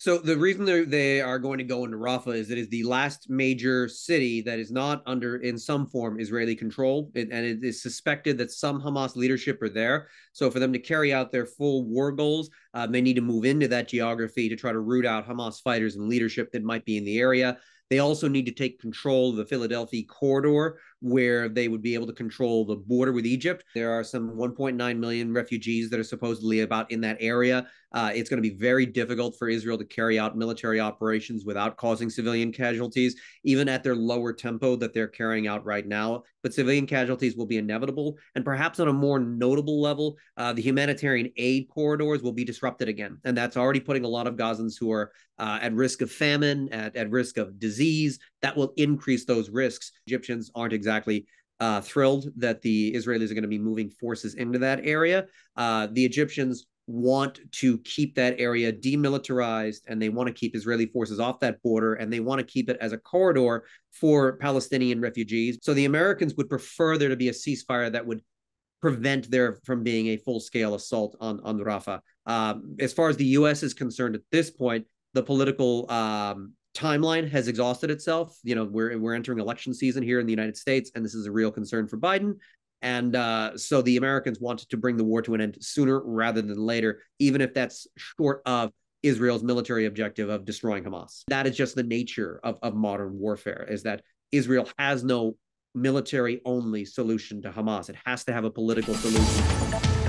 So the reason they are going to go into Rafah is it is the last major city that is not under, in some form, Israeli control. And it is suspected that some Hamas leadership are there. So for them to carry out their full war goals, they need to move into that geography to try to root out Hamas fighters and leadership that might be in the area. They also need to take control of the Philadelphia corridor, where they would be able to control the border with Egypt. There are some 1.9 million refugees that are supposedly about in that area. It's going to be very difficult for Israel to carry out military operations without causing civilian casualties, even at their lower tempo that they're carrying out right now. But civilian casualties will be inevitable. And perhaps on a more notable level, the humanitarian aid corridors will be disrupted again. And that's already putting a lot of Gazans who are at risk of famine, at risk of disease. That will increase those risks. Egyptians aren't exactly thrilled that the Israelis are going to be moving forces into that area. The Egyptians want to keep that area demilitarized, and they want to keep Israeli forces off that border, and they want to keep it as a corridor for Palestinian refugees. So the Americans would prefer there to be a ceasefire that would prevent there from being a full-scale assault on Rafah. As far as the U.S. is concerned at this point, the political timeline has exhausted itself. You know, we're entering election season here in the United States, and this is a real concern for Biden. And so the Americans wanted to bring the war to an end sooner rather than later, even if that's short of Israel's military objective of destroying Hamas. That is just the nature of modern warfare, is that Israel has no military-only solution to Hamas. It has to have a political solution.